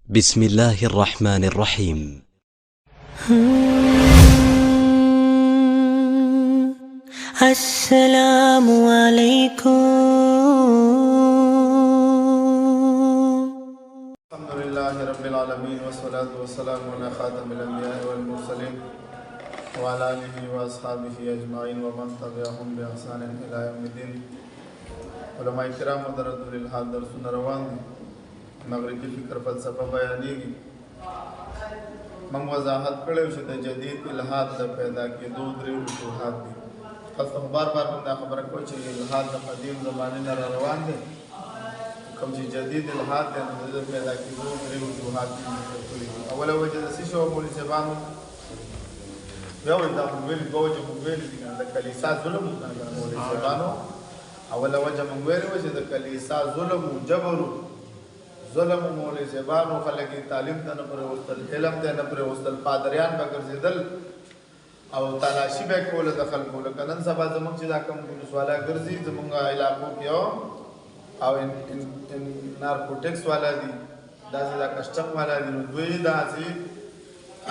بسم الله الرحمن الرحيم. السلام عليكم. الحمد لله رب العالمين والصلاة والسلام على خاتم الأنبياء والمرسلين وعلى آله وأصحابه أجمعين ومن تبعهم بإحسان إلى يوم الدين. علماء کرام درد للحال درسونه روان دي. مغربي فکر فلسفه بیانېږي. موږ وضاحت کړی چې د جدید الحاد د پیدا کېدو درې وجوهات دي. تاسو ته بار بار دا خبره کوم چې الحاد د قدیم زمانې نه روان دي. کوم چې جدید الحاد د پیدا کېدو درې وجوهات دي. اوله وجه د سیشو مولویانو یو دا موږ دوه موږ دي د کلیسا ظلم مولویانو. اوله وجه موږ ویلو چې د کلیسا ظلم او جبر ظلم مولویانو خلک تعلیم ته نه پر وستل، علم ته نه پر وستل، پادریان به ګرځیدل او تلاشي به کوله د خلکو. لکه نن سبا زموږ چې دا کوم پولیسوالا ګرځي زموږ علاقو کې او نارکوټکس والا دي، داسې دا کسټم والا دي، نو دوی داسې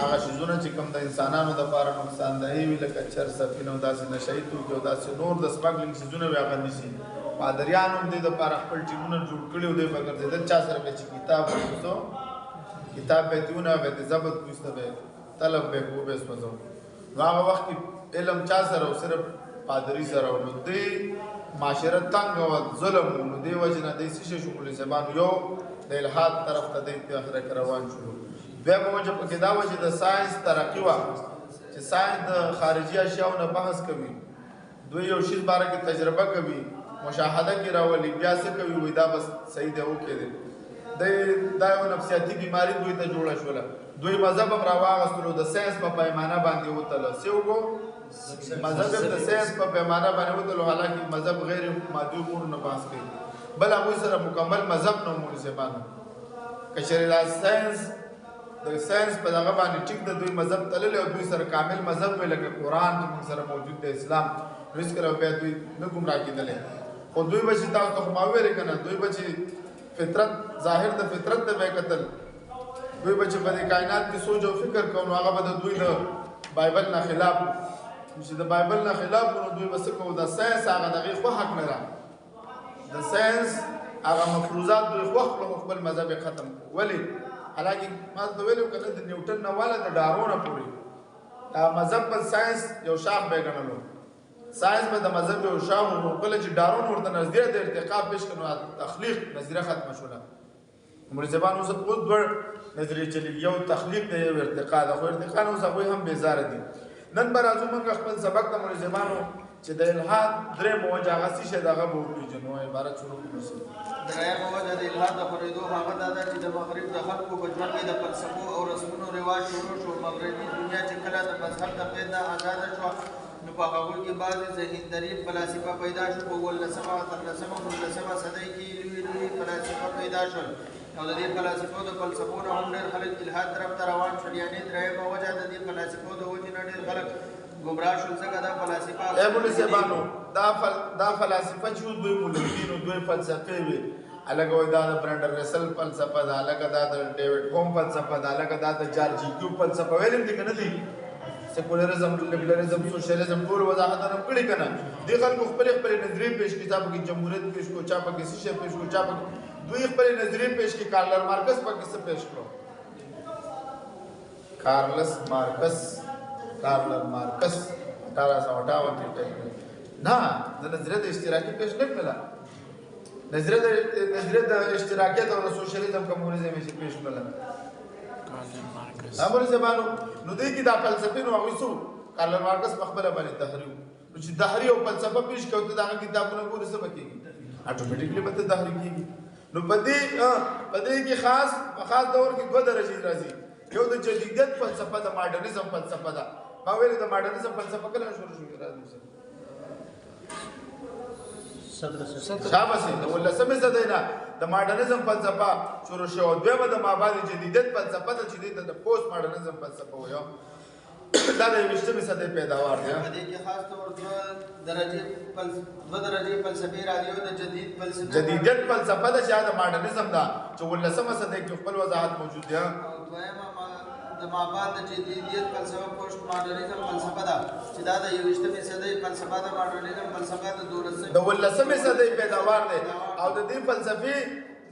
هغه شیزونه چې کوم د انسانانو دپاره نقصاندهي وي لکه چرس سفین او داسې نشهیي توکي او داسې نور د سمګلینګ شیزونه وي هغه نیسي. پادریان هم دې دپاره خپل ټیمونه جوړ کړي او دی به ګرځېدل چا سره به چې کتاب وسو کتاب به تیونه به د ضبط پوسته به طلب به کو به سوځو. نو هغه وخت کې علم چا سره او صرف پادری سره نو دې معاشره تنګ او ظلم نو دې وجه نه دې شیشه شو کولې زبان یو د الحاد طرف ته دې اخره روان شو. بیا به وجه پکې دا وجه د ساينس ترقی وا چې ساينس د خارجي اشیاء نه بحث کوي، دوی یو شی باره کې تجربه کوي، مشاهده کې راولي، بیا څه کوي وای دا بس صحیح دی اوکې دی. دا یو نفسیاتي بیماری دوی ته جوړه شوله. دوی مذهب هم راواغستلو د ساينس په پیمانه باندې وتله. څه وګو مذهب د ساينس په پیمانه باندې وتلو، حالانکه مذهب غیر مادي امور نه بحث کوي، بل هغوی سره مکمل مذهب نه مولویانو. که چېرې دا ساينس د ساينس په دغه باندې ټیک د دوی مذهب تللی او دوی سره کامل مذهب وی لکه قرآن چې موږ سره موجود دی اسلام، نو هېڅکله بیا دوی نه ګمراه کېدلی. خو دوی به چې تاسو ته خو ما ویلې که نه، دوی به چې فطرت ظاهر د فطرت ته به یې کتل، دوی به چې په دې کائنات کې سوچ او فکر کوو نو هغه به د دوی د بایبل نه خلاف چې د بایبل نه خلاف نو دوی به څه کوو د ساینس هغه د هغې خوښ نه را د ساینس هغه مفروضات دوی خوښ کړو، خپل مذهب یې ختم کړو. ولې؟ حالانکه ما ته ویلو که نه د نیوټن نه والا د ډارونه پورې دا مذهب په ساینس یو شاخ به یې ګڼلو. ساينس به د مذهب یو شاخ و، کله چې ډارون ورته نظریه د ارتقا پیش کړو تخلیق نظریه ختمه شوله. مولویان اوس دوه نظریې چلیږي، یو تخلیق دی یو ارتقا ده، خو ارتقا نه اوس هغوی هم بېزاره دي. نن به راځو موږ خپل سبق د مولویانو چې د الحاد درېیمه وجه هغه څه شی د هغه به وپېژنو. عبارت شروع کړو. درېیمه وجه د الحاد د خورېدو هغه دا ده چې د مغرب د خلکو په ژوند کې د فلسفو او رسمونو رواج شروع شو. مغربي دنیا چې کله د مذهب د قید نه ازاده شوه نو په هغوی کې بعضې ذهندري فلاسفه پیدا شو. په 18مه 19مه صدۍ کې لوی فلاسفه پیدا شول او د دې فلاسفو د فلسفو نه هم ډېر خلک الحاد طرف ته روان شول. یعنې درېیمه وجه د دې فلاسفو د وجې نه ډېر خلک ګمراه شول، ځکه دا فلاسفه مولویانو دا فلاسفه چې دوی مولویانو دوی فلسفې وي، هلکه وایي دا د برنډن رسل فلسفه ده، هلکه دا د ډیوډ هوم فلسفه ده، هلکه دا د جارجي کیوب فلسفه ویلم دي که نه دي؟ سیکولرزم، لیبرالزم، سوشلیزم ټول وضاحتونه هم کړي که نه؟ دې خلکو خپلې نظریې پیش کړي، چا پکې جمهوریت پیش کړو، چا پکې څه شی پیش کړو، چا پکې دوی خپلې نظریې پیش کړي. کارل مارکس پکې څه پیش کړو؟ کارل مارکس 1858 کې نه د نظریه د اشتراکي پیش نه کړله. نظریه د اشتراکیت او د سوشلیزم کمونیزم یې پیش کړله. مولویانو نو دوی کې دا فلسفې نو هغوی څه کارل مارکس په خپله باندې تحري و. نو چې تحري او فلسفه پیش کوو ته د هغه کتابونه ګورې څه به کېږي؟ اټومیټیکلي به ته تحري کېږي. نو په دې کې خاص دور کې دوه درجې راځي. یو د جدیدیت فلسفه ده، ماډرنیزم فلسفه ده. ما ویلې د ماډرنیزم فلسفه کله شروع شوې؟ شاباسي د 18مې صدۍ نه د ماډرنیزم فلسفه شروع شوه. دویمه د مابعد جدیدیت فلسفه ده چې دې ته د پوسټ ماډرنیزم فلسفه وایو. دا د 20مې صدۍ پیداوار دی. په دې کې خاص طور دوه درجې فلسفې راځي. د جدیدیت فلسفه ده چې د ماډرنیزم ده، چې ولسمه صدۍ کې خپل وضاحت موجود دی. او دویمه د مابعد د جدیدیت فلسفه پوسټ ماډرنیزم فلسفه ده چې دا د 21مې صدۍ فلسفه ده. ماډرنیزم فلسفه د 12مې صدۍ پیداوار دی او د دې فلسفې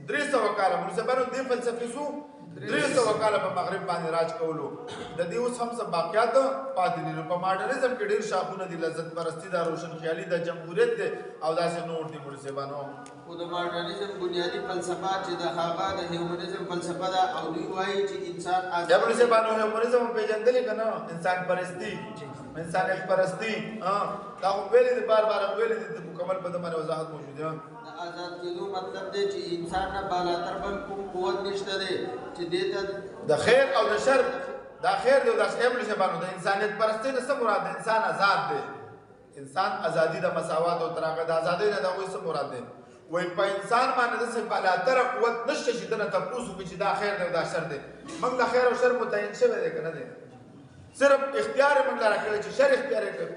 300 کاله مرزبانو دې فلسفې سو 300 کاله په مغرب باندې راج کولو. د دې اوس هم څه باقیات پاتې دي. په ماډرنیزم کې ډېر شاخونه دي، لذت پرستی ده، روشن خیالي ده، جمهوریت ده او داسې نور دي مرزبانو. خو د ماډرنیزم بنیادی فلسفه چې د هغه د هیومنیزم فلسفه ده او دوی وایي چې انسان یا مرزبانو هیومنیزم پیژندلې که نه؟ انسان پرستی، انسانیت پرستی. دا خو ویلې دي، بار بار ویلې دي، مکمل په دې باندې وضاحت موجود دی. د آزاد کېدو مطلب دی چې انسان نه بالاتر بل کوم قوت نشته دی چې دې ته د خیر او د شر، دا خیر دی او دا شر مرزبانو د انسانیت پرستی نه څه مراد دی؟ انسان آزاد دی، انسان ازادي د مساوات او تر هغه د ازادۍ نه دا وایي څه مراد دی؟ وایي په انسان باندې داسې بالاتره قوت نشته چې ده نه تپوس وکړي چې دا خیر دی او دا شر دی. موږ له خیر او شر متعین شوی دی که نه دی؟ صرف اختیار یې موږ له راکړی چې شر اختیار یې کړ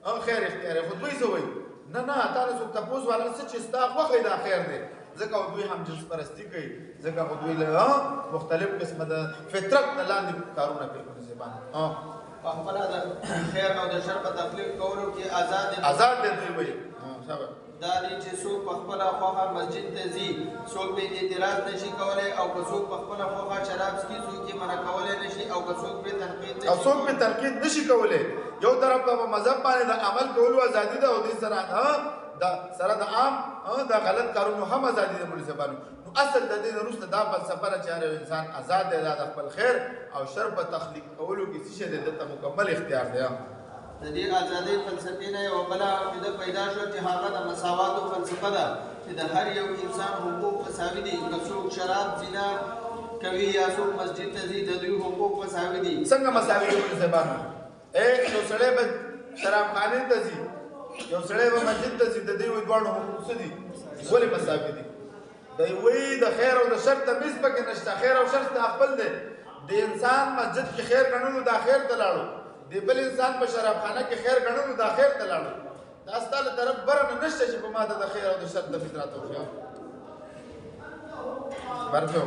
او خیر اختیار یې. خو دوی څه وایي؟ نه تا نه څوک تپوس والا څه چې ستا خوښه دا خیر دی. ځکه دوی هم جنس پرستی کوي، ځکه دوی له مختلف قسمه د فطرت نه لاندې کارونه کوي. په خپله د خیر او د شر په تخلیق کولو کې آزاد دی. دوی وایي دا دی چې څوک په خپله خوښه مسجد ته ځي، څوک پرې اعتراض نشي کولی، او که څوک په خپله خوښه شراب څکي څوک یې منع کولی نشي، او که څوک پرې تنقید نشي کولی. یو طرف ته په مذهب باندې د عمل کولو ازادي ده او دې سره د عام د غلط کارونو هم ازادي ده مرزبانو. نو اصل د دې نه وروسته دا فلسفه ده چې هر یو انسان آزاد دی، دا د خپل خیر او شر په تخلیق کولو کې څه شی دی دته مکمل اختیار دی. د دې ازادۍ فلسفې نه یوه بله عقیده پیدا شوه چې هغه د مساواتو فلسفه ده چې د هر یو انسان حقوق مساوي دي. که څوک شراب زنا کوي یا څوک مسجد ته ځي، د دوی حقوق مساوي دي. څنګه مساوي دي مرزبانو؟ یو سړی به شرابخانې ته ځي، یو سړی به مسجد ته ځي، د دوی دواړو حقوق څه دي؟ ولې مساوي دي؟ دوی وایي د خیر او د شر تمیز پکې نشته. خیر او شر ستا خپل دی. د انسان مسجد کې خیر ګڼلو دا خیر ته لاړو، د بل انسان په شرابخانه کې خیر ګڼلو دا خیر ته لاړو. دا ستا له طرف بره نه نشته چې په ما ته د خیر او د شر تمیز راته وښیه. برځو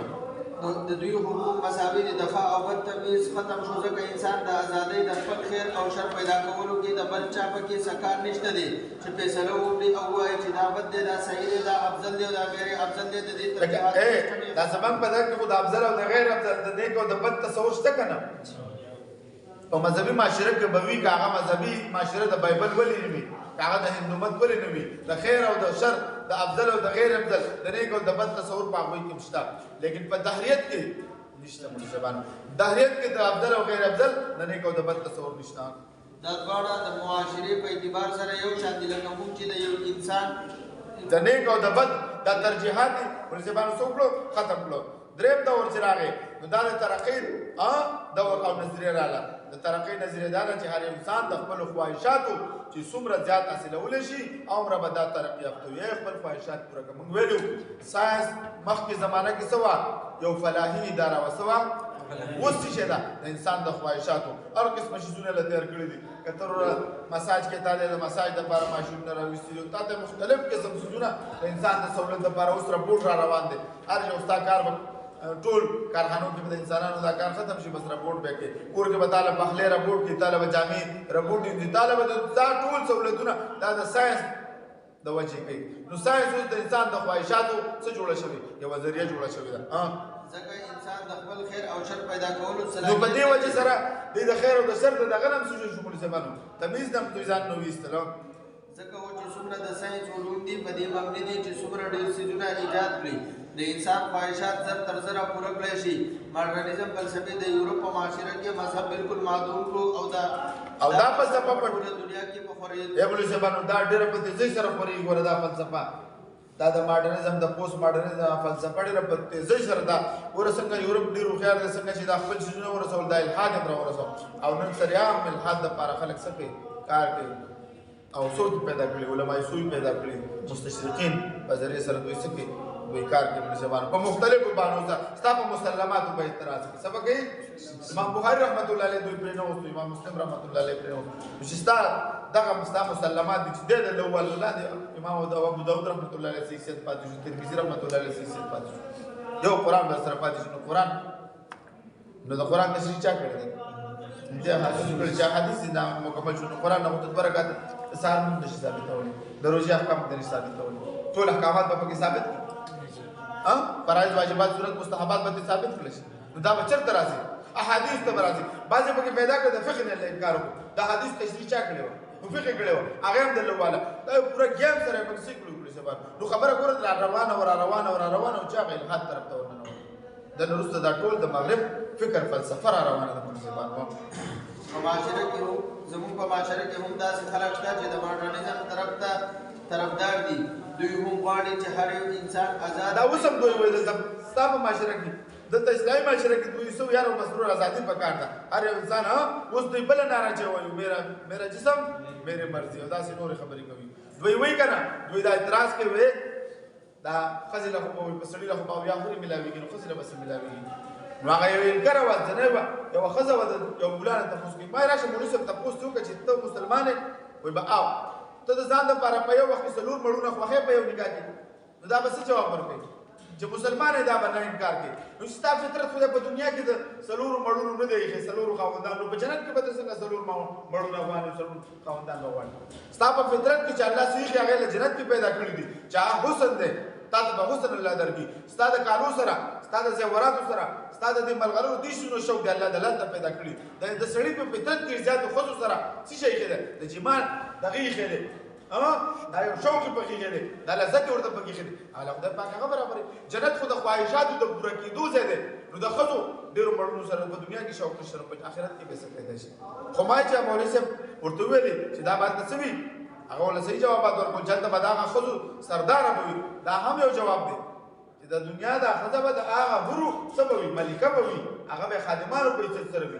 د دوی حقوق مساوي دي. دفاع او بد تمیز ختم شو، ځکه انسان د ازادۍ د خپل خیر او شر پیدا کولو کې د بل چا پکې څه کار نشته دی چې فیصله وکړي او ووایي چې دا بد دی، دا صحیح دی، دا افضل دی او دا غیر افضل دی. د دې ترجیحات دا زمونږ په ځای کې خو د افضل او د غیر افضل، د نیک او د بد تصور شته که نه؟ په مذهبي معاشره کې به وي که هغه مذهبي معاشره د بایبل ولې نه وي، که هغه د هندومت ولې نه وي، د خیر او د شر، د افضل او د غیر افضل، د نیک او د بد تصور په هغوی کې شته. لیکن په دهریت کې نشته مرزبانو. دهریت کې د افضل او غیر افضل، د نیک او د بد تصور نشته. دا دواړه د معاشرې په اعتبار سره یو شان دي. لکه موږ چې د یو انسان د نیک او د بد دا ترجیحات دي مرزبانو څه وکړو؟ ختم کړو. دریم دور چې راغی نو دا د ترقۍ دور او نظریه راغله. د ترقۍ نظریه دا ده چې هر انسان د خپلو خواهشاتو چې څومره زیات حاصلولی شي عمره به دا ترقي یافته وي، خپل خواهشات پوره کړه. موږ ویلو ساینس مخکې زمانه کې څه وه؟ یو فلاحي اداره وه. څه وه؟ اوس څه شی ده؟ د انسان د خواهشاتو هر قسمه شیزونه له تیار کړي دي. که ته مساج کې تا د مساج دپاره ماشینونه راویستي دي، تا ته مختلف قسم څیزونه د انسان د سهولت دپاره اوس رپورټ را روان دی. هر یو ستا کار به ټول کارخانو کې به د انسانانو دا کار ختم شي، بس رپورټ به کې کور کې به تاله پخلی رپورټ کړي، تاله به جامې رپورټ کړي، تاله به دا ټول سهولتونه دا د ساینس د وجې کوي. نو ساینس اوس د انسان د خواهشاتو څه جوړه شوې؟ یوه ذریعه جوړه شوې ده. ځکه انسان د خپل خیر او شر پیدا کولو نو په دې وجې سره د خیر او د شر د دغه نه هم څه شو مرزبانو؟ تمیز نه هم دوی ځان نه ویستل. ځکه و چې څومره د ساینس علوم دي په دې مبني دي چې څومره ډېر څیزونه ایجاد کړي، د انسان خواهشات زر تر زره پوره کړی شي. ماډرنیزم فلسفې د یورپ په معاشره کې مذهب بالکل معدوم کړو او دا فلسفه په ټوله دنیا کې په خورېدو. مرزبانو دا ډېره په تیزۍ سره خورېږي. ګوره دا فلسفه دا د ماډرنیزم د پوسټ ماډرنیزم فلسفه ډېره په تیزۍ سره ده. ګوره څنګه یورپ ډېر هوښیار دی، څنګه چې دا خپل څیزونه ورسول، دا الحاد یې راورسول او نن سریعام الحاد دپاره خلک څه کوي؟ کار کوي او سوچ پیدا کړي، علماء سوی پیدا کړي، مستشرقین په ذریعه سره دوی څه کوي؟ دوی کار کوي مرزبانو په مختلفو بانو سره. ستا په مسلماتو به اعتراض کوي. څه به کوي؟ امام بخاري رحمت الله علیه دوی پرې نه وستو، امام مسلم رحمت الله علیه پرې نه وستو. چې ستا دغه ستا مسلمات دي چې دی د لول لاندې امام ابو داود رحمت الله علیه حیثیت پاتې شو، ترمذي رحمت الله علیه حیثیت پاتې شو. یو قرآن به سره پاتې شي نو قرآن نو د قرآن تشریح چا کړی دی دې حدیث کړي چې حدیث دا مکمل شو نو قرآن نه متد برکات سار مون نشي ثابتولي د روزي احکام د نشي ثابتولي ټول احکامات به پکې ثابت ها فرایض واجبات صورت مستحبات به ثابت کړي نو دا بچر درازي احادیث ته برازي بعضې پکې پیدا کړ د فقه نه انکار وکړو دا حدیث تشریح چا کړی و نو فقه کړی و هغه هم د لواله دا پورا ګیم سره پکې سیکلو کړی سبا نو خبره ګوره روانه او چا غیر حد طرف ته ورننه د نورسته دا ټول د مغرب فکر فلسفه را روانه ده په زبان په معاشره کې هم زموږ په معاشره کې هم داسې خلک شته چې د ماډرنیزم طرف ته طرفدار دي دوی هم غواړي چې هر یو انسان آزاد دا اوس هم دوی وایي د ستا په معاشره کې دلته اسلامي معاشره کې دوی سو یار او مسرور ازادي پکار ده هر یو انسان اوس دوی بل ناره چوي میرا جسم میرے مرضی او داسې نور خبرې کوي دوی وایي کنه دوی دا اعتراض کوي دا خزله خو په سړی له خو بیا خوري ملاويږي نو خزله بس ملاويږي نو هغه یو انکار و ځنه یو خزه و یو مولانا تاسو کې ما راشه مولوی صاحب تاسو ته چې ته مسلمان وي با او ته د ځان لپاره په یو وخت سلور مړونه خوخه په یو نگاه کې نو دا بس جواب ورکړي چې مسلمان دا باندې انکار کوي نو ستاسو فطرت خو په دنیا کې د سلور مړونو نه دی چې سلور خاوندانو په جنت کې به څنګه سلور مړونه غواني سلور خاوندان غواني ستاسو فطرت کې چې الله سوي هغه له جنت کې پیدا کړی دي چې حسن دی ستاسو به حسن الله درکې ستاسو کارو سره ستاسو زیورات سره ستاسو د ملغرو دي شنو شوق دی الله دلته پیدا کړی د سړی په فطرت کې زیات خو سره څه شي کېده د جمال دغه خېده دا یو شوق پکې کېده دا لذت ورته پکې کېده الله خدای پاک خبره برابر جنت خو د خواهشاتو د پوره کېدو ځای دی نو د خزو ډیرو مړونو سره په دنیا کې شوق سره په آخرت کې به څه پیدا شي خو ما چې مولوی صاحب ورته ویلي چې دا باید څه وي هغه ول صحیح جوابات ورکول چې ته به دا خزو سردار وي دا هم یو جواب دی چې د دنیا د خزه به د هغه ورو سبوي ملکه به وي هغه به خادمانو په عزت سره وي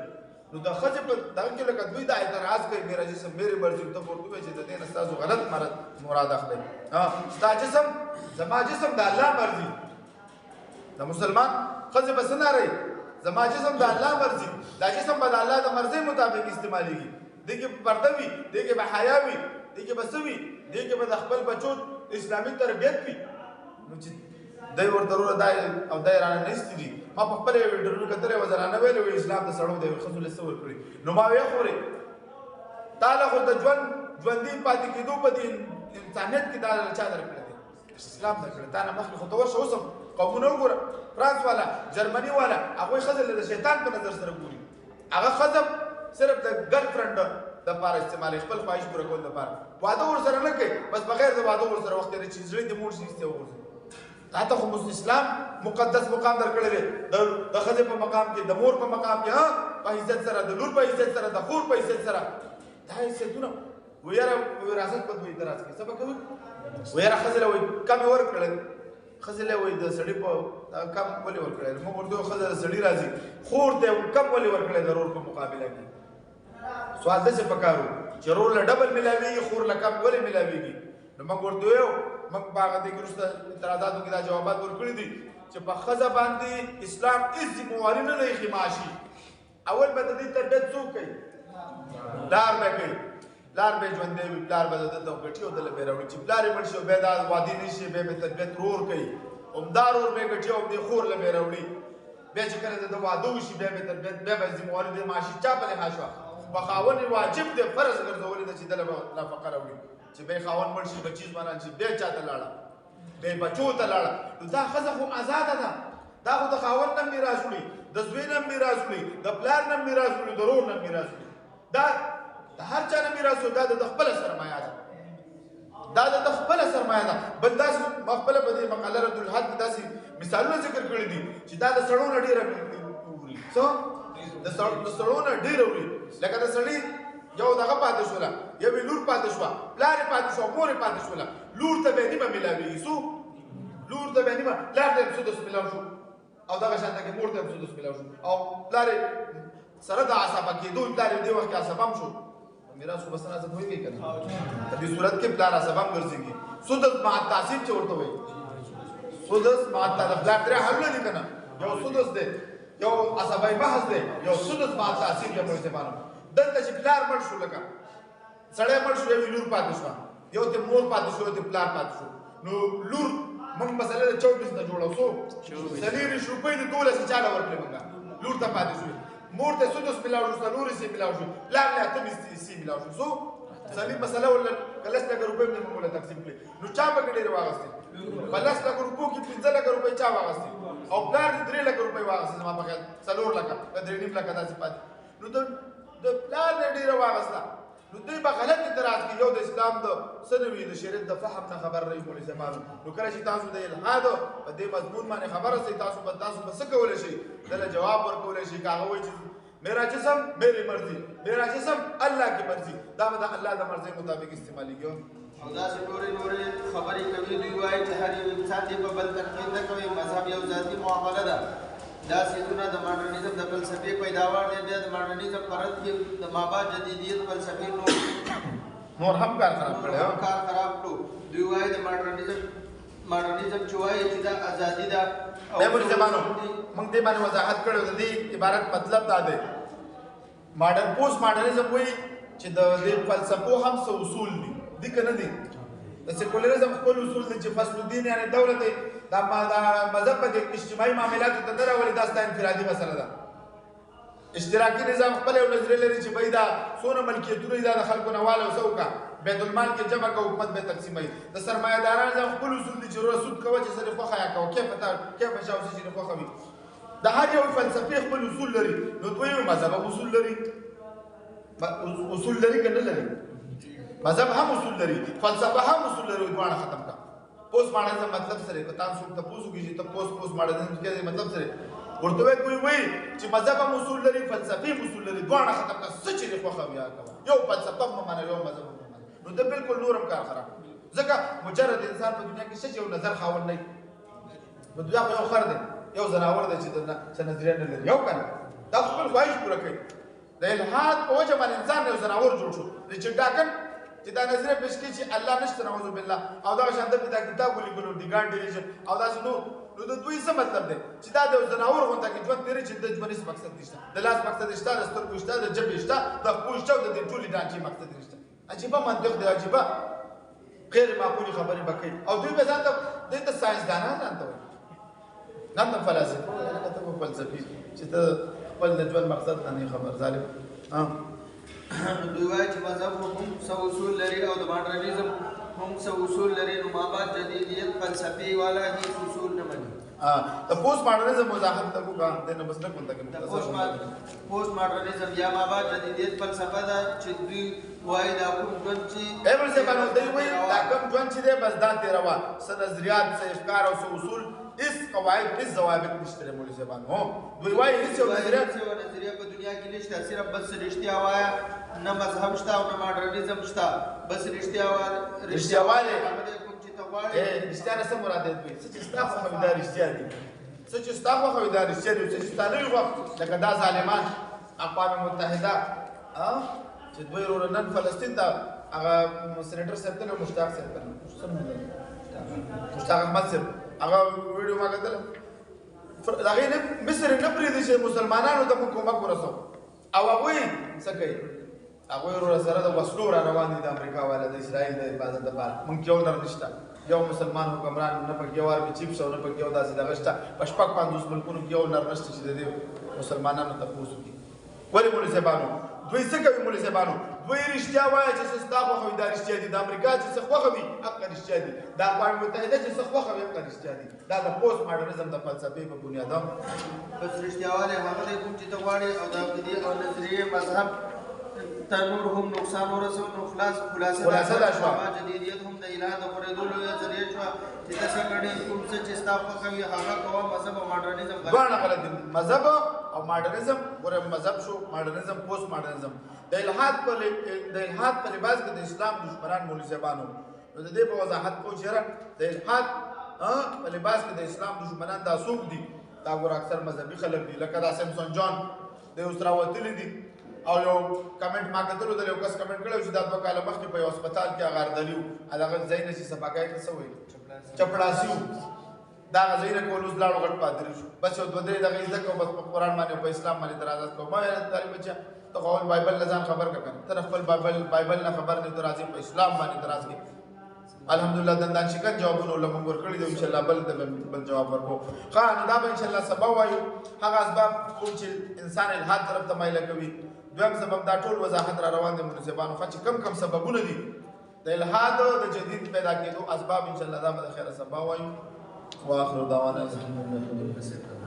نو د خزه په دغه کې لکه دوی دا اعتراض کوي میرا جسم میرے مرضی ته ورته وي چې د دې نستازو غلط مراد اخلي ستا جسم زما جسم د الله مرضی د مسلمان خزه بس نه رہی زما جسم د الله مرضی دا جسم به د الله د مرضی مطابق استعماليږي دغه پرده وي دغه به حیا وي دغه بسوي دغه به د خپل بچو اسلامي تربيت وي نو چې دای ور ضرور دای او دای رانه نشتی ما په خپل ویډیو کتره وزرانه ویلو اسلام د سړو دی خصو له سور کړی نو ما وی خوري تعالی خو د ژوندۍ پاتې کېدو په دې انسانيت کې دا چا درکړي اسلام درکړي تا نه مخکې خو تور شو اوسم قومونه وګوره فرانس والا جرمني والا هغه خزل د شیطان په نظر سره ګوري هغه خزم صرف د ګرل فرند د پاره استعمال خپل خواهش پوره کول لپاره واده ور سره نه کوي بس بغیر د واده ور سره وخت لري چې زړه د مور شي ستو ورته تاسو خو اسلام مقدس مقام درکړل دی د خزه په مقام کې د مور په مقام کې په عزت سره د لور په عزت سره د خور په عزت سره دا عزتونه ويره وراثت په دوی اعتراض کوي سبا کوي ويره خزه وي کم ور کړل خزه وي د سړی په کم ولې ور کړل موږ ورته خزه سړی راځي خور ته کم ولې ور کړل ضرور په مقابله کې سوال د څه پکارو چې رول ډبل ملاويږي خور لکم ولې ملاويږي نو موږ ورته یو موږ باغ دې ګرسته اعتراضاتو کې دا جوابات ورکړي دي چې په خزه باندې اسلام هیڅ ذمہواری نه لري خماشي اول به دې تربيت څوک کوي لار به کوي لار به ژوندې وي لار به د غټیو د لبه راوړي چې لارې مرشي به دا وادي نشي به تربيت رور کوي عمدار اور به غټیو د خور لبه راوړي به چې کله د وادو شي به تربيت به ذمہواری د ماشي چا په حاشوا بخاون واجب دی فرض ګرځولې د چې دلته لا فقره وړي چې به خاون مرشي بچیز باندې چې به چاته لاړه به بچو ته لاړه دا خزه خو آزاد ده دا خو د خاون نه میراث وړي د زوی نه میراث وړي د پلار نه میراث وړي د رور نه میراث وړي دا د هر چا نه میراث وړي دا د خپل سرمایه ده دا د خپل سرمایه ده بل داس خپل په دې مقاله رد الحد داسې مثالونه ذکر کړی دي چې دا د سړونو ډیره وړي څو د سړونو ډیره وړي لکه د سړی یو دغه پاتې شوله یو لور پاتې شوه پلار پاتې شو مور پاتې شوله لور ته به نیمه ملاوي سو لور ته به نیمه پلار ته سودس ملاو شو او دغه شان ته مور ته سودس ملاو شو او پلار سره د عصبه کېدو پلار دې وخت کې عصبم شو میراث خو بس نه څه وایي کنه په دې صورت کې پلار عصبم ګرځيږي سودس مع تعصیب چورته وایي سودس مع تعصیب پلار تر حل نه کنه یو سودس دې یو عصبای بحث دی یو سودس مع تعصیب یې په ځبانو دلته چې پلار مړ شو لکه سړی مړ شو یو لور پاتې شو یو ته مور پاتې شو ته پلار پاتې شو نو لور موږ مسله 24 نه جوړو سو سلیری شروپې د 12 چاله ورکړې موږ لور ته پاتې شو مور ته سدس ملاو شو سلوري سي ملاو شو پلان له اتم سي ملاو شو سو سلی مسله ولا کلس لګ روپې موږ مولا تقسیم کړې نو چا په ګډې واغستې بلس لګ روپو کې 15 لګ روپې چا واغستې او پلان 3 لګ روپې واغستې ما په خیال سلور لګ 3 لګ داسې پاتې نو د پلان ډېر واغسته نو دوی به غلط اعتراض کوي یو د اسلام د سنوي د شریعت د فهم نه خبر رہی مولوي زمانو نو کله چې تاسو د الحاد په دې مضمون باندې خبره سي تاسو به څه کولای شي دله جواب ورکولای شي کاغه وایي چې میرا جسم میری مرضی میرا جسم الله کی مرضی دا به د الله د مرضی مطابق استعماليږي او دا نورې خبرې کوي دوی وایي چې هر یو انسان دې په بل تنقید نه کوي مذهب یو ذاتي معامله ده دا سیدونه د ماډرنیزم د فلسفې پیداوار دی بیا د ماډرنیزم پرد کې د مابعد جدیدیت فلسفې نور هم کار خراب کړی کړو دوی وایي د ماډرنیزم چې وایي چې دا ازادي ده د مولوي زمانو موږ دې باندې وضاحت کړو د دې عبارت مطلب دا دی پوسټ ماډرنیزم وایي چې د دې فلسفو هم څه اصول دي کنه دي د سیکولریزم خپل اصول دي چې فصل الدین یعنی دولت دا مذهب د اجتماعي معاملاتو ته درولې دا ستاسو انفرادي مسله ده اشتراکي نظام خپل یو نظریه لري چې بای دا څونه ملکیتونه دا د خلکو نه واله وسوکا بیت المال کې جمع کو حکومت به تقسیمای د سرمایه‌دارانو نظام خپل اصول دي چې رسود کوي چې سره خوخه یا کو کیف شاو چې خوخه وي د هر یو فلسفي خپل اصول لري نو دوی مذهب اصول لري کنه لري مذهب هم اصول لري فلسفه هم اصول لري دوه ختم کا پوسټ ماډرنیزم مطلب سره په تاسو ته پوسو کې ته پوسټ ماډرنیزم کې مطلب سره ورته وایي چې مذهب هم اصول لري فلسفي اصول لري دوه ختم کا څه چې خوخه بیا کوي یو فلسفه معنی یو مذهب نو د بالکل نورم کار خراب ځکه مجرد انسان په دنیا کې څه یو نظر خاوند نه نو دا یو خر دی یو زناور دی چې د نظریه نه لري یو کنه دا خپل خواهش پوره کوي د الحاد په وجه باندې انسان یو زناور جوړ شو چې ډاکن چې دا نظریه پېښ کړي چې الله نشته نعوذ بالله او دا شان د کتاب ولیکلو دی ګان ډیلیشن او دا نو د دوی څه مطلب دی چې دا د زناور غونډه کې ژوند تیرې چې د ژوند هیڅ مقصد نشته د لاس مقصد نشته د سترګو نشته د جبې نشته د خوښ شو د ټولې ډانچې مقصد نشته عجیبه منطق دی عجیبه غیر معقولي خبرې وکړي او دوی به ځان ته ساينسدانان ځان ته وایي نن فلسفه نه ته فلسفي چې ته خپل د ژوند مقصد نه خبر ظالم دوی وایي چې مذهب هم څه اصول لري او د ماډرنیزم هم څه اصول لري نو مابعد جدیدیت فلسفي والا هیڅ اصول نه مني د پوسټ ماډرنیزم وضاحت ته کوم د نه بس نه کوم تک پوسټ ماډرنیزم یا مابعد جدیدیت فلسفه دا چې دوی وایي دا کوم ژوند چې ایبل څه باندې دوی وایي دا کوم ژوند چې دی بس دا تیروا څه نظریات څه افکار او څه اصول اس قواعد اس ضوابط نشته مولوي زبان هو دوی وایي هیڅ یو نظریه په دنیا کې نشته صرف بس رښتیا وایا نه مذهب شته او نه ماډرنیزم شته بس رښتیا واله کوم چې ته غواړې رښتیا نه څه مراد دی چې تاسو خو دا رښتیا دي چې تاسو خو دا رښتیا دي چې تاسو وخت لکه دا ظالمان اقوام متحده چې دوی ورو نن فلسطین ته هغه سېنیټر صاحب ته مشتاق صاحب ته مشتاق احمد صاحب هغه ویډیو ما کتل هغه نه مصر نه پریږدي چې مسلمانانو ته کومک ورسو او هغه څه کوي هغه ورو سره د وسلو را روان دي د امریکا والا د اسرائیل د حفاظت لپاره مونږ یو نر نشته یو مسلمان حکمران نه پکې یو عربي چیف شو نه پکې یو داسې دغه شته پښپک 500 ملکونو کې یو نر نشته چې د مسلمانانو ته پوسو کی ولی مولوي صاحبانو دوی څه کوي مولوي صاحبانو دوی رښتیا وایي چې ستاسو خو دا رښتیا دي د امریکا چې څه خوخه وي حق رښتیا دي د اقوام متحده چې څه خوخه وي حق رښتیا دي دا د پوسټ ماډرنیزم د فلسفې په بنیاد بس رښتیاواله هغه کوم چې ته غواړې او د دې او نظریه مذهب تنور هم نقصان ورسول نو خلاصه دا شو جدیدیت هم د الهاد خریدلو یا ذریعہ شو چې تاسو کړي کوم څه چې تاسو کوي هغه کوه مذهب او ماډرنیزم غلط دي مذهب او ماډرنیزم ګوره مذهب شو ماډرنیزم پوسټ ماډرنیزم د الهاد په لباس کې د اسلام دشمنان مولوي صاحبانو نو د دې په وضاحت کو چیرې د الهاد په لباس کې د اسلام دشمنان دا څوک دي دا ګور اکثر مذهبي خلک دي لکه دا سیمسون جان د اوستراوتلی دي او یو کمنټ ما کتلو د یو کس کمنټ کړو چې دا 2 کال مخکې په هسپتال کې غاردلیو هغه ځای نشي صفاګای ته سوې چپړاسیو دا ځای نه کولوس لاړو غټ پاتری شو بس یو 2 درې دغه عزت کو بس په قران باندې په اسلام باندې اعتراضات کو ما تعالی بچا ته قول بایبل لزان خبر کړه طرف خپل بایبل نه خبر نه اعتراض په اسلام باندې اعتراض کی الحمدلله دندان شکن جوابونه له موږ ورکړي دي ان شاء الله بل جواب ورکو خان دا به ان شاء الله سبا وایو هغه اسباب کوم چې انسان الحاد طرف ته مایل کوي دویم سبب دا ټول وضاحت را روان دي مناسبانو خو چې کم سببونه دي د الحاد د جدید پیدا کېدو اسباب ان شاء الله دا به خیر سبا وایو واخر دعوانا الحمدلله